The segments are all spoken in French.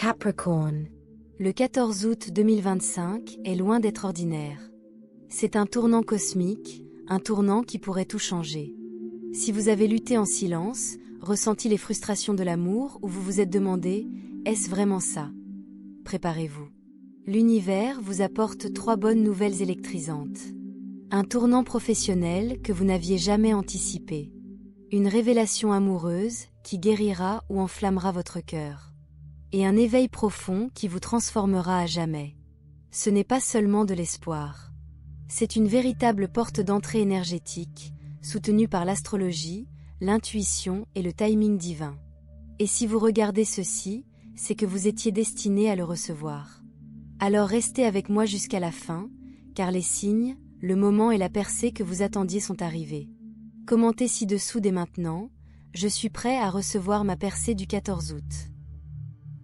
Capricorn. Le 14 août 2025 est loin d'être ordinaire. C'est un tournant cosmique, un tournant qui pourrait tout changer. Si vous avez lutté en silence, ressenti les frustrations de l'amour ou vous vous êtes demandé « Est-ce vraiment ça ?» Préparez-vous. L'univers vous apporte 3 bonnes nouvelles électrisantes. Un tournant professionnel que vous n'aviez jamais anticipé. Une révélation amoureuse qui guérira ou enflammera votre cœur. Et un éveil profond qui vous transformera à jamais. Ce n'est pas seulement de l'espoir. C'est une véritable porte d'entrée énergétique, soutenue par l'astrologie, l'intuition et le timing divin. Et si vous regardez ceci, c'est que vous étiez destiné à le recevoir. Alors restez avec moi jusqu'à la fin, car les signes, le moment et la percée que vous attendiez sont arrivés. Commentez ci-dessous dès maintenant, je suis prêt à recevoir ma percée du 14 août.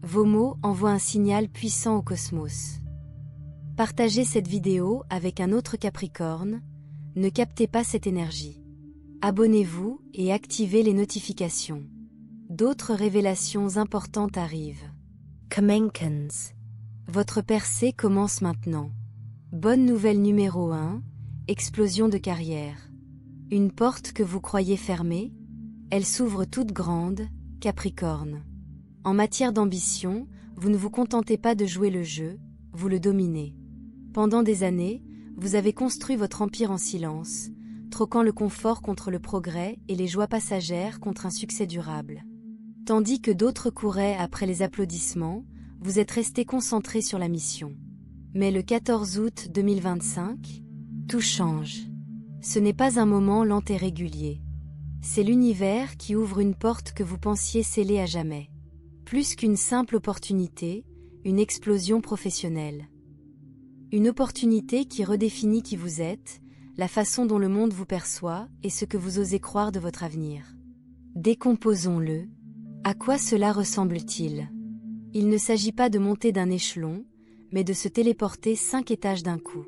Vos mots envoient un signal puissant au cosmos. Partagez cette vidéo avec un autre Capricorne, ne captez pas cette énergie. Abonnez-vous et activez les notifications. D'autres révélations importantes arrivent. Kamenkans. Votre percée commence maintenant. Bonne nouvelle numéro 1, explosion de carrière. Une porte que vous croyez fermée, elle s'ouvre toute grande, Capricorne. En matière d'ambition, vous ne vous contentez pas de jouer le jeu, vous le dominez. Pendant des années, vous avez construit votre empire en silence, troquant le confort contre le progrès et les joies passagères contre un succès durable. Tandis que d'autres couraient après les applaudissements, vous êtes resté concentré sur la mission. Mais le 14 août 2025, tout change. Ce n'est pas un moment lent et régulier. C'est l'univers qui ouvre une porte que vous pensiez scellée à jamais. Plus qu'une simple opportunité, une explosion professionnelle. Une opportunité qui redéfinit qui vous êtes, la façon dont le monde vous perçoit et ce que vous osez croire de votre avenir. Décomposons-le. À quoi cela ressemble-t-il ? Il ne s'agit pas de monter d'un échelon, mais de se téléporter 5 étages d'un coup.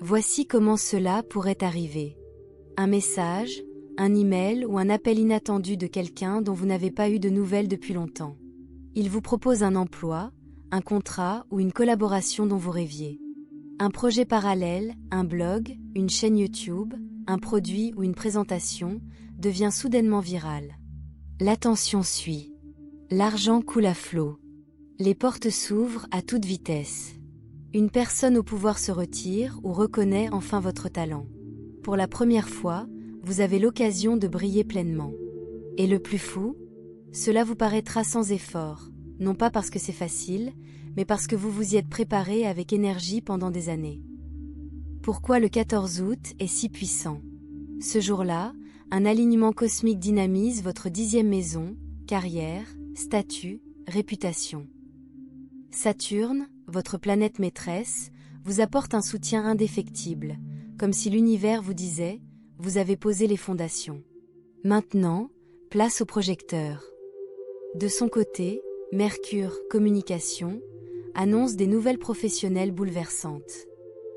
Voici comment cela pourrait arriver. Un message, un email ou un appel inattendu de quelqu'un dont vous n'avez pas eu de nouvelles depuis longtemps. Il vous propose un emploi, un contrat ou une collaboration dont vous rêviez. Un projet parallèle, un blog, une chaîne YouTube, un produit ou une présentation devient soudainement viral. L'attention suit. L'argent coule à flot. Les portes s'ouvrent à toute vitesse. Une personne au pouvoir se retire ou reconnaît enfin votre talent. Pour la première fois, vous avez l'occasion de briller pleinement. Et le plus fou ? Cela vous paraîtra sans effort, non pas parce que c'est facile, mais parce que vous vous y êtes préparé avec énergie pendant des années. Pourquoi le 14 août est si puissant ? Ce jour-là, un alignement cosmique dynamise votre 10e maison, carrière, statut, réputation. Saturne, votre planète maîtresse, vous apporte un soutien indéfectible, comme si l'univers vous disait « Vous avez posé les fondations. Maintenant, place au projecteur ». De son côté, Mercure, communication, annonce des nouvelles professionnelles bouleversantes.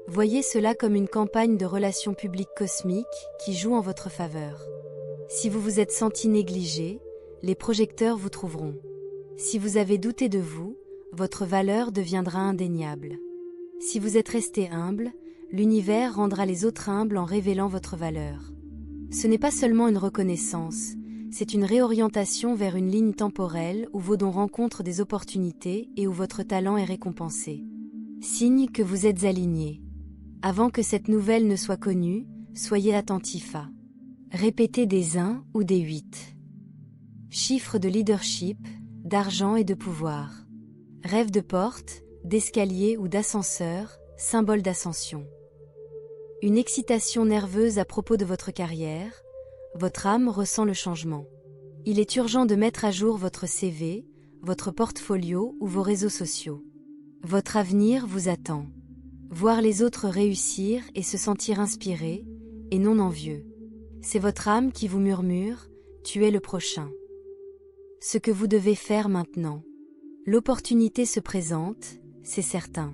Voyez cela comme une campagne de relations publiques cosmiques qui joue en votre faveur. Si vous vous êtes senti négligé, les projecteurs vous trouveront. Si vous avez douté de vous, votre valeur deviendra indéniable. Si vous êtes resté humble, l'univers rendra les autres humbles en révélant votre valeur. Ce n'est pas seulement une reconnaissance, c'est une réorientation vers une ligne temporelle où vos dons rencontrent des opportunités et où votre talent est récompensé. Signe que vous êtes aligné. Avant que cette nouvelle ne soit connue, soyez attentif à répéter des 1 ou des 8. Chiffres de leadership, d'argent et de pouvoir. Rêve de porte, d'escalier ou d'ascenseur, symbole d'ascension. Une excitation nerveuse à propos de votre carrière, votre âme ressent le changement. Il est urgent de mettre à jour votre CV, votre portfolio ou vos réseaux sociaux. Votre avenir vous attend. Voir les autres réussir et se sentir inspiré, et non envieux. C'est votre âme qui vous murmure « Tu es le prochain ». Ce que vous devez faire maintenant. L'opportunité se présente, c'est certain.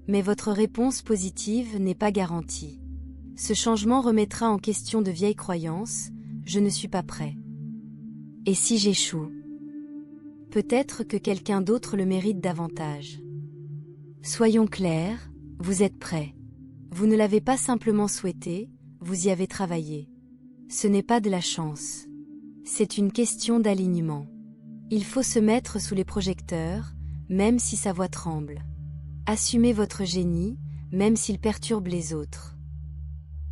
Mais votre réponse positive n'est pas garantie. Ce changement remettra en question de vieilles croyances, je ne suis pas prêt. Et si j'échoue ? Peut-être que quelqu'un d'autre le mérite davantage. Soyons clairs, vous êtes prêt. Vous ne l'avez pas simplement souhaité, vous y avez travaillé. Ce n'est pas de la chance. C'est une question d'alignement. Il faut se mettre sous les projecteurs, même si sa voix tremble. Assumez votre génie, même s'il perturbe les autres.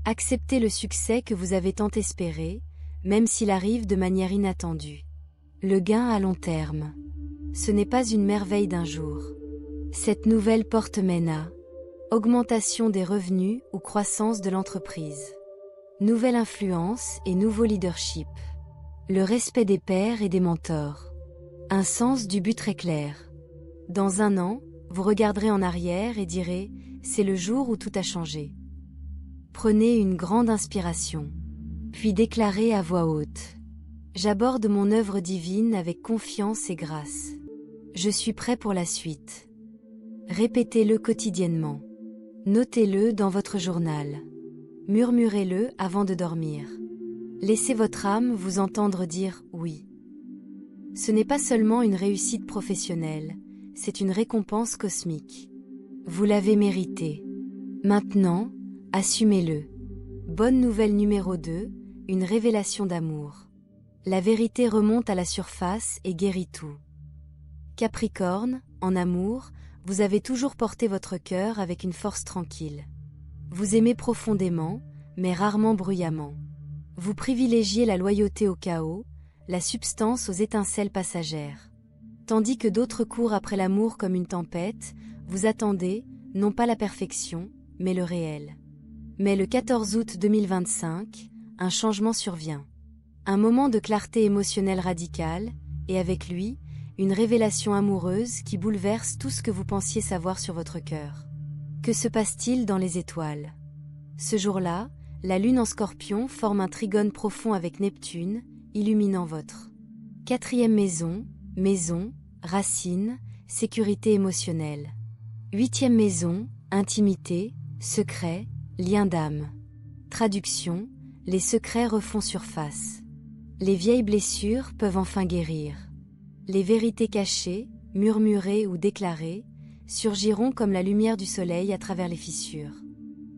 Acceptez le succès que vous avez tant espéré, même s'il arrive de manière inattendue. Le gain à long terme. Ce n'est pas une merveille d'un jour. Cette nouvelle porte mène à augmentation des revenus ou croissance de l'entreprise. Nouvelle influence et nouveau leadership. Le respect des pairs et des mentors. Un sens du but très clair. Dans un an, vous regarderez en arrière et direz « c'est le jour où tout a changé ». Prenez une grande inspiration. Puis déclarez à voix haute. J'aborde mon œuvre divine avec confiance et grâce. Je suis prêt pour la suite. Répétez-le quotidiennement. Notez-le dans votre journal. Murmurez-le avant de dormir. Laissez votre âme vous entendre dire « oui ». Ce n'est pas seulement une réussite professionnelle, c'est une récompense cosmique. Vous l'avez mérité. Maintenant, assumez-le. Bonne nouvelle numéro 2, une révélation d'amour. La vérité remonte à la surface et guérit tout. Capricorne, en amour, vous avez toujours porté votre cœur avec une force tranquille. Vous aimez profondément, mais rarement bruyamment. Vous privilégiez la loyauté au chaos, la substance aux étincelles passagères. Tandis que d'autres courent après l'amour comme une tempête, vous attendez, non pas la perfection, mais le réel. Mais le 14 août 2025, un changement survient. Un moment de clarté émotionnelle radicale, et avec lui, une révélation amoureuse qui bouleverse tout ce que vous pensiez savoir sur votre cœur. Que se passe-t-il dans les étoiles? Ce jour-là, la lune en Scorpion forme un trigone profond avec Neptune, illuminant votre 4e maison, maison, racine, sécurité émotionnelle. 8e maison, intimité, secret, lien d'âme. Traduction, les secrets refont surface. Les vieilles blessures peuvent enfin guérir. Les vérités cachées, murmurées ou déclarées, surgiront comme la lumière du soleil à travers les fissures.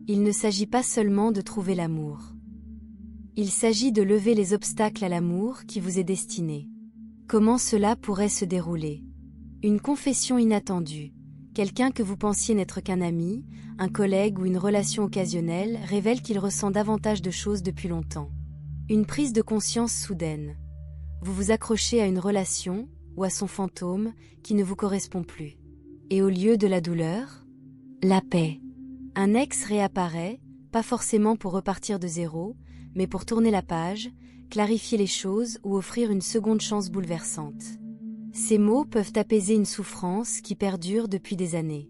Il ne s'agit pas seulement de trouver l'amour. Il s'agit de lever les obstacles à l'amour qui vous est destiné. Comment cela pourrait se dérouler? Une confession inattendue. Quelqu'un que vous pensiez n'être qu'un ami, un collègue ou une relation occasionnelle révèle qu'il ressent davantage de choses depuis longtemps. Une prise de conscience soudaine. Vous vous accrochez à une relation ou à son fantôme qui ne vous correspond plus. Et au lieu de la douleur, la paix. Un ex réapparaît, pas forcément pour repartir de zéro, mais pour tourner la page, clarifier les choses ou offrir une seconde chance bouleversante. Ces mots peuvent apaiser une souffrance qui perdure depuis des années.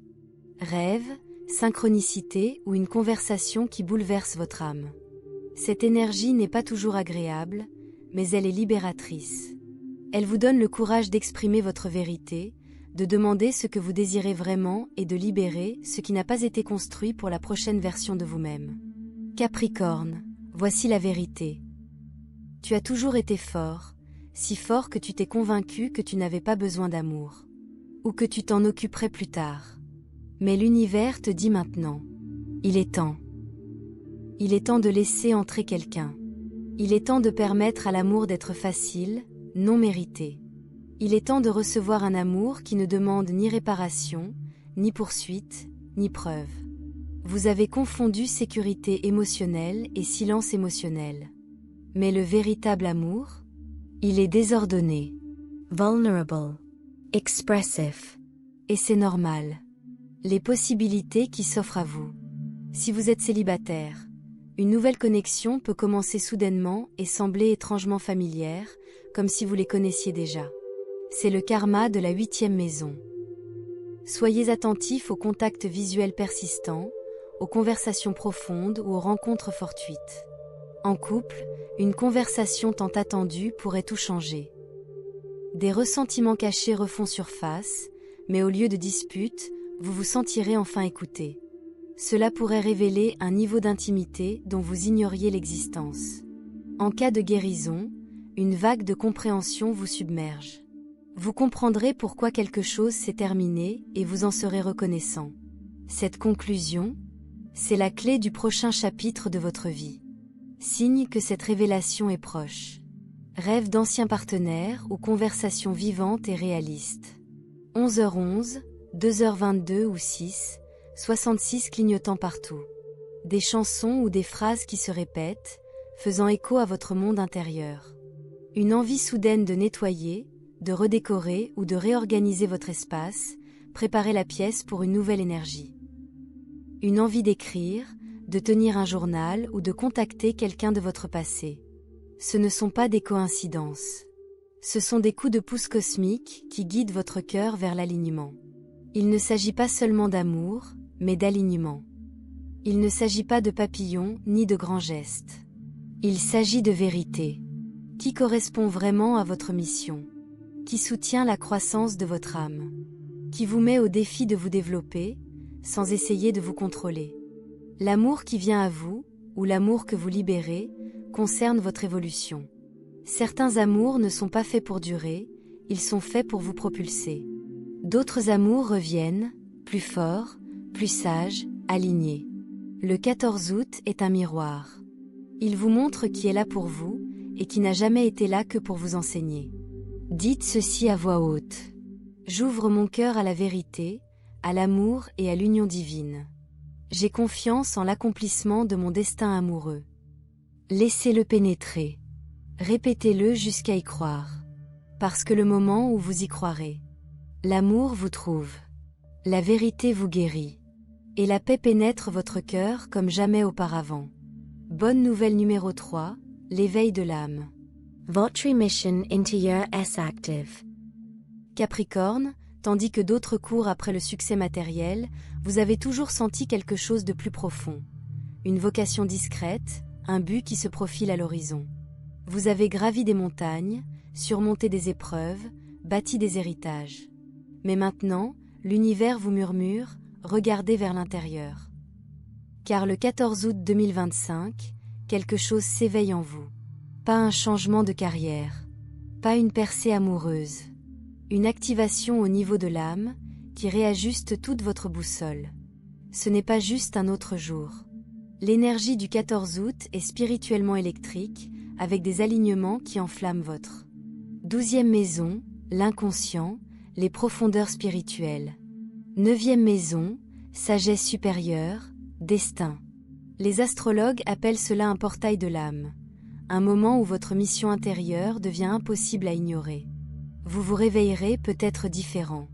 Rêve, synchronicité ou une conversation qui bouleverse votre âme. Cette énergie n'est pas toujours agréable, mais elle est libératrice. Elle vous donne le courage d'exprimer votre vérité, de demander ce que vous désirez vraiment et de libérer ce qui n'a pas été construit pour la prochaine version de vous-même. Capricorne, voici la vérité. Tu as toujours été fort, si fort que tu t'es convaincu que tu n'avais pas besoin d'amour, ou que tu t'en occuperais plus tard. Mais l'univers te dit maintenant, il est temps. Il est temps de laisser entrer quelqu'un. Il est temps de permettre à l'amour d'être facile, non mérité. Il est temps de recevoir un amour qui ne demande ni réparation, ni poursuite, ni preuve. Vous avez confondu sécurité émotionnelle et silence émotionnel. Mais le véritable amour, il est désordonné, vulnerable, expressive. Et c'est normal. Les possibilités qui s'offrent à vous. Si vous êtes célibataire, une nouvelle connexion peut commencer soudainement et sembler étrangement familière, comme si vous les connaissiez déjà. C'est le karma de la 8e maison. Soyez attentifs aux contacts visuels persistants, aux conversations profondes ou aux rencontres fortuites. En couple, une conversation tant attendue pourrait tout changer. Des ressentiments cachés refont surface, mais au lieu de disputes, vous vous sentirez enfin écouté. Cela pourrait révéler un niveau d'intimité dont vous ignoriez l'existence. En cas de guérison, une vague de compréhension vous submerge. Vous comprendrez pourquoi quelque chose s'est terminé et vous en serez reconnaissant. Cette conclusion, c'est la clé du prochain chapitre de votre vie. Signe que cette révélation est proche. Rêve d'anciens partenaires ou conversations vivantes et réalistes. 11h11, 2h22 ou 6, 66 clignotant partout. Des chansons ou des phrases qui se répètent, faisant écho à votre monde intérieur. Une envie soudaine de nettoyer, de redécorer ou de réorganiser votre espace, préparer la pièce pour une nouvelle énergie. Une envie d'écrire, de tenir un journal ou de contacter quelqu'un de votre passé. Ce ne sont pas des coïncidences. Ce sont des coups de pouce cosmiques qui guident votre cœur vers l'alignement. Il ne s'agit pas seulement d'amour, mais d'alignement. Il ne s'agit pas de papillons ni de grands gestes. Il s'agit de vérité, qui correspond vraiment à votre mission, qui soutient la croissance de votre âme, qui vous met au défi de vous développer, sans essayer de vous contrôler. L'amour qui vient à vous, ou l'amour que vous libérez, concerne votre évolution. Certains amours ne sont pas faits pour durer, ils sont faits pour vous propulser. D'autres amours reviennent, plus forts, plus sages, alignés. Le 14 août est un miroir. Il vous montre qui est là pour vous, et qui n'a jamais été là que pour vous enseigner. Dites ceci à voix haute. J'ouvre mon cœur à la vérité, à l'amour et à l'union divine. J'ai confiance en l'accomplissement de mon destin amoureux. Laissez-le pénétrer. Répétez-le jusqu'à y croire. Parce que le moment où vous y croirez, l'amour vous trouve. La vérité vous guérit. Et la paix pénètre votre cœur comme jamais auparavant. Bonne nouvelle numéro 3, l'éveil de l'âme. Votre mission intérieure est active. Capricorne, tandis que d'autres courent après le succès matériel, vous avez toujours senti quelque chose de plus profond. Une vocation discrète, un but qui se profile à l'horizon. Vous avez gravi des montagnes, surmonté des épreuves, bâti des héritages. Mais maintenant, l'univers vous murmure, regardez vers l'intérieur. Car le 14 août 2025, quelque chose s'éveille en vous. Pas un changement de carrière, pas une percée amoureuse. Une activation au niveau de l'âme, qui réajuste toute votre boussole. Ce n'est pas juste un autre jour. L'énergie du 14 août est spirituellement électrique, avec des alignements qui enflamment votre 12e maison, l'inconscient, les profondeurs spirituelles. 9e maison, sagesse supérieure, destin. Les astrologues appellent cela un portail de l'âme, un moment où votre mission intérieure devient impossible à ignorer. Vous vous réveillerez peut-être différent.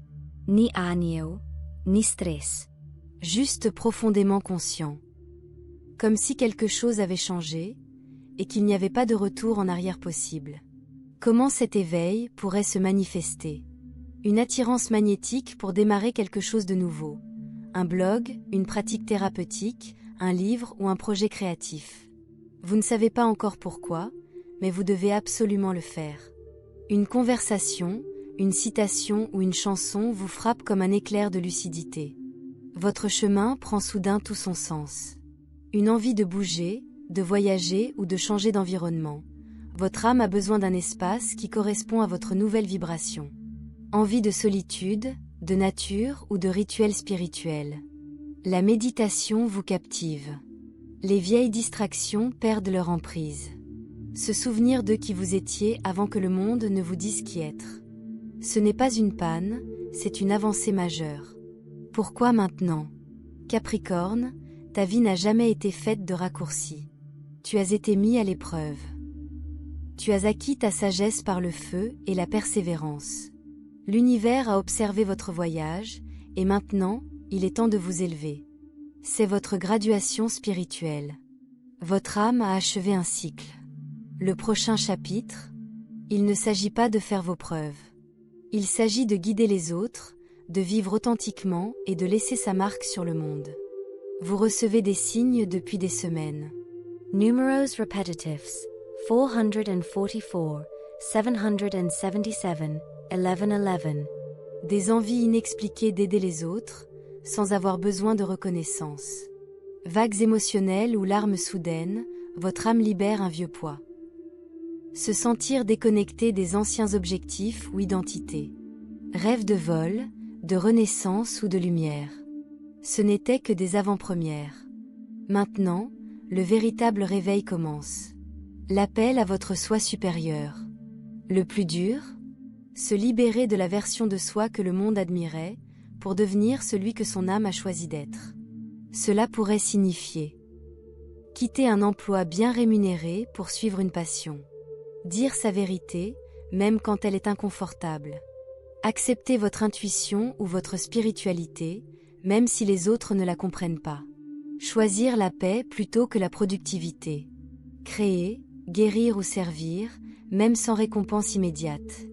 Ni ánimo, ni stress. Juste profondément conscient. Comme si quelque chose avait changé, et qu'il n'y avait pas de retour en arrière possible. Comment cet éveil pourrait se manifester? Une attirance magnétique pour démarrer quelque chose de nouveau. Un blog, une pratique thérapeutique, un livre ou un projet créatif. Vous ne savez pas encore pourquoi, mais vous devez absolument le faire. Une conversation, une citation ou une chanson vous frappe comme un éclair de lucidité. Votre chemin prend soudain tout son sens. Une envie de bouger, de voyager ou de changer d'environnement. Votre âme a besoin d'un espace qui correspond à votre nouvelle vibration. Envie de solitude, de nature ou de rituel spirituel. La méditation vous captive. Les vieilles distractions perdent leur emprise. Se souvenir de qui vous étiez avant que le monde ne vous dise qui être. Ce n'est pas une panne, c'est une avancée majeure. Pourquoi maintenant? Capricorne, ta vie n'a jamais été faite de raccourcis. Tu as été mis à l'épreuve. Tu as acquis ta sagesse par le feu et la persévérance. L'univers a observé votre voyage, et maintenant, il est temps de vous élever. C'est votre graduation spirituelle. Votre âme a achevé un cycle. Le prochain chapitre, il ne s'agit pas de faire vos preuves. Il s'agit de guider les autres, de vivre authentiquement et de laisser sa marque sur le monde. Vous recevez des signes depuis des semaines. Numerals repetitives 444, 777, 1111. Des envies inexpliquées d'aider les autres, sans avoir besoin de reconnaissance. Vagues émotionnelles ou larmes soudaines, votre âme libère un vieux poids. Se sentir déconnecté des anciens objectifs ou identités. Rêve de vol, de renaissance ou de lumière. Ce n'était que des avant-premières. Maintenant, le véritable réveil commence. L'appel à votre soi supérieur. Le plus dur? Se libérer de la version de soi que le monde admirait, pour devenir celui que son âme a choisi d'être. Cela pourrait signifier quitter un emploi bien rémunéré pour suivre une passion. Dire sa vérité, même quand elle est inconfortable. Accepter votre intuition ou votre spiritualité, même si les autres ne la comprennent pas. Choisir la paix plutôt que la productivité. Créer, guérir ou servir, même sans récompense immédiate.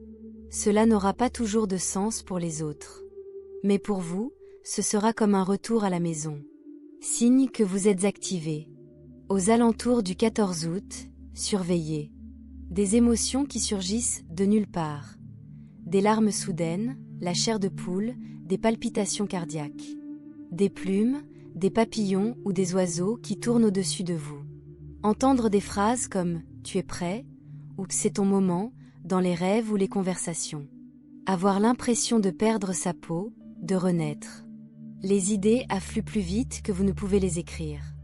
Cela n'aura pas toujours de sens pour les autres. Mais pour vous, ce sera comme un retour à la maison. Signe que vous êtes activé. Aux alentours du 14 août, surveillez. Des émotions qui surgissent de nulle part. Des larmes soudaines, la chair de poule, des palpitations cardiaques. Des plumes, des papillons ou des oiseaux qui tournent au-dessus de vous. Entendre des phrases comme « tu es prêt » ou « c'est ton moment » dans les rêves ou les conversations. Avoir l'impression de perdre sa peau, de renaître. Les idées affluent plus vite que vous ne pouvez les écrire.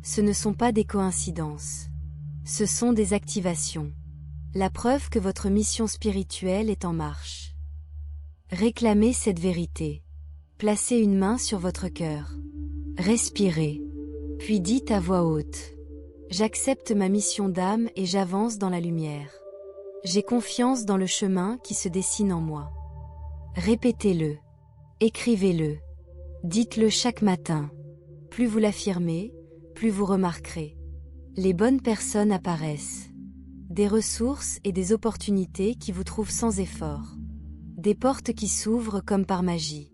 Ce ne sont pas des coïncidences. Ce sont des activations. La preuve que votre mission spirituelle est en marche. Réclamez cette vérité. Placez une main sur votre cœur. Respirez. Puis dites à voix haute. J'accepte ma mission d'âme et j'avance dans la lumière. J'ai confiance dans le chemin qui se dessine en moi. Répétez-le. Écrivez-le. Dites-le chaque matin. Plus vous l'affirmez, plus vous remarquerez. Les bonnes personnes apparaissent. Des ressources et des opportunités qui vous trouvent sans effort. Des portes qui s'ouvrent comme par magie.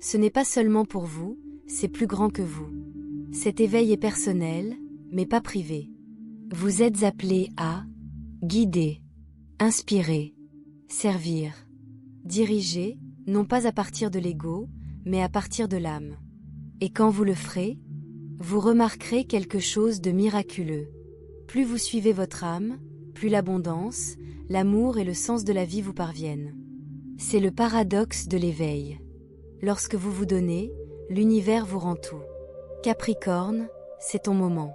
Ce n'est pas seulement pour vous, c'est plus grand que vous. Cet éveil est personnel, mais pas privé. Vous êtes appelé à guider, inspirer, servir, diriger, non pas à partir de l'ego, mais à partir de l'âme. Et quand vous le ferez, vous remarquerez quelque chose de miraculeux. Plus vous suivez votre âme, plus l'abondance, l'amour et le sens de la vie vous parviennent. C'est le paradoxe de l'éveil. Lorsque vous vous donnez, l'univers vous rend tout. Capricorne, c'est ton moment.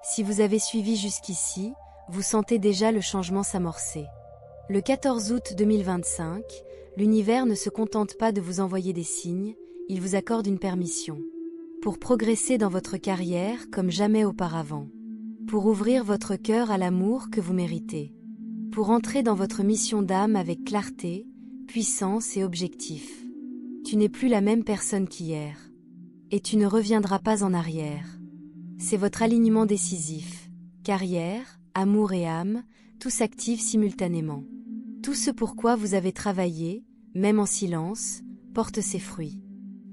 Si vous avez suivi jusqu'ici, vous sentez déjà le changement s'amorcer. Le 14 août 2025, l'univers ne se contente pas de vous envoyer des signes, il vous accorde une permission. Pour progresser dans votre carrière comme jamais auparavant. Pour ouvrir votre cœur à l'amour que vous méritez. Pour entrer dans votre mission d'âme avec clarté, puissance et objectif. Tu n'es plus la même personne qu'hier. Et tu ne reviendras pas en arrière. C'est votre alignement décisif. Carrière, amour et âme, tout s'active simultanément. Tout ce pourquoi vous avez travaillé, même en silence, porte ses fruits.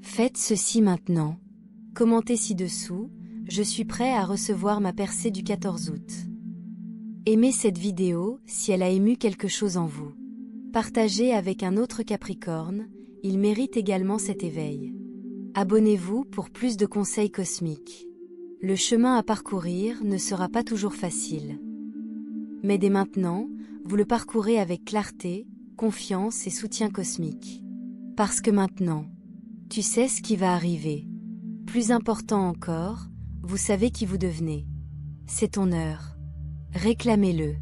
Faites ceci maintenant. Commentez ci-dessous, je suis prêt à recevoir ma percée du 14 août. Aimez cette vidéo si elle a ému quelque chose en vous. Partagez avec un autre Capricorne, il mérite également cet éveil. Abonnez-vous pour plus de conseils cosmiques. Le chemin à parcourir ne sera pas toujours facile. Mais dès maintenant, vous le parcourez avec clarté, confiance et soutien cosmique. Parce que maintenant, tu sais ce qui va arriver. Plus important encore, vous savez qui vous devenez. C'est ton heure. Réclamez-le.